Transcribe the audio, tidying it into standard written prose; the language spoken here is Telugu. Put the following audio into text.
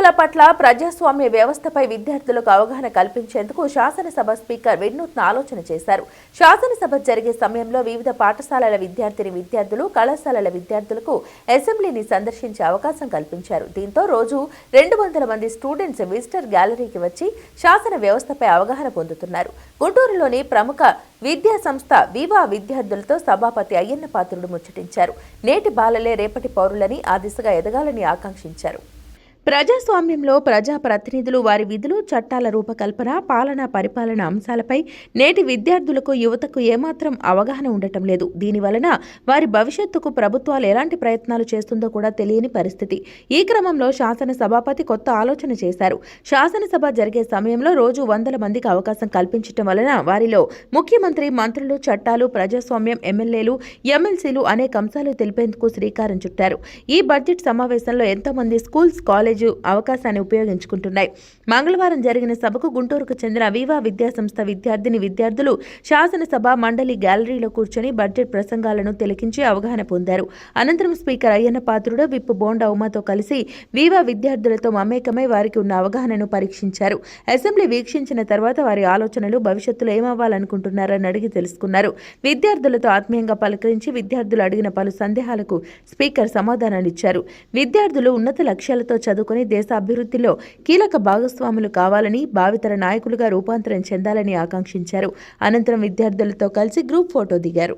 హక్కుల పట్ల ప్రజాస్వామ్య వ్యవస్థపై విద్యార్థులకు అవగాహన కల్పించేందుకు శాసనసభ స్పీకర్ వినూత్న ఆలోచన చేశారు. శాసనసభ జరిగే సమయంలో వివిధ పాఠశాలల విద్యార్థులు, కళాశాలల విద్యార్థులకు అసెంబ్లీని సందర్శించే అవకాశం కల్పించారు. దీంతో రోజు 200 మంది స్టూడెంట్స్ విజిటర్ గ్యాలరీకి వచ్చి శాసన వ్యవస్థపై అవగాహన పొందుతున్నారు. గుంటూరులోని ప్రముఖ విద్యా సంస్థ వివా విద్యార్థులతో సభాపతి అయ్యన్న పాత్రుడు ముచ్చటించారు. నేటి బాలలే రేపటి పౌరులని, ఆ దిశగా ఎదగాలని ఆకాంక్షించారు. ప్రజాస్వామ్యంలో ప్రజాప్రతినిధులు వారి విధులు, చట్టాల రూపకల్పన, పాలనా పరిపాలన అంశాలపై నేటి విద్యార్థులకు, యువతకు ఏమాత్రం అవగాహన ఉండటం లేదు. దీనివలన వారి భవిష్యత్తుకు ప్రభుత్వాలు ఎలాంటి ప్రయత్నాలు చేస్తుందో కూడా తెలియని పరిస్థితి. ఈ క్రమంలో శాసన సభాపతి కొత్త ఆలోచన చేశారు. శాసనసభ జరిగే సమయంలో రోజు 100 మందికి అవకాశం కల్పించటం వలన వారిలో ముఖ్యమంత్రి, మంత్రులు, చట్టాలు, ప్రజాస్వామ్యం, ఎమ్మెల్యేలు, ఎమ్మెల్సీలు అనేక అంశాలు తెలిపేందుకు శ్రీకారం చుట్టారు. ఈ బడ్జెట్ సమావేశంలో ఎంతో మంది స్కూల్స్, కాలేజ్ అవకాశాన్ని ఉపయోగించుకుంటున్నాయి. మంగళవారం జరిగిన సభకు గుంటూరుకు చెందిన వివా విద్యాసంస్థ విద్యార్థులు శాసనసభ మండలి గ్యాలరీలో కూర్చొని బడ్జెట్ ప్రసంగాలను తిలకించి అవగాహన పొందారు. అనంతరం స్పీకర్ అయ్యన్న పాత్రుడు, విప్ బోండా ఉమాతో కలిసి వివా విద్యార్థులతో మమేకమై వారికి ఉన్న అవగాహనను పరీక్షించారు. అసెంబ్లీ వీక్షించిన తర్వాత వారి ఆలోచనలు, భవిష్యత్తులో ఏమవ్వాలనుకుంటున్నారని అడిగి తెలుసుకున్నారు. విద్యార్థులతో ఆత్మీయంగా పలకరించి విద్యార్థులు అడిగిన పలు సందేహాలకు స్పీకర్ సమాధానాలిచ్చారు. విద్యార్థులు ఉన్నత లక్ష్యాలతో చదువుకుని దేశ అభివృద్ధిలో కీలక భాగస్వాములు కావాలని, భావితర నాయకులుగా రూపాంతరం చెందాలని ఆకాంక్షించారు. అనంతరం విద్యార్థులతో కలిసి గ్రూప్ ఫోటో దిగారు.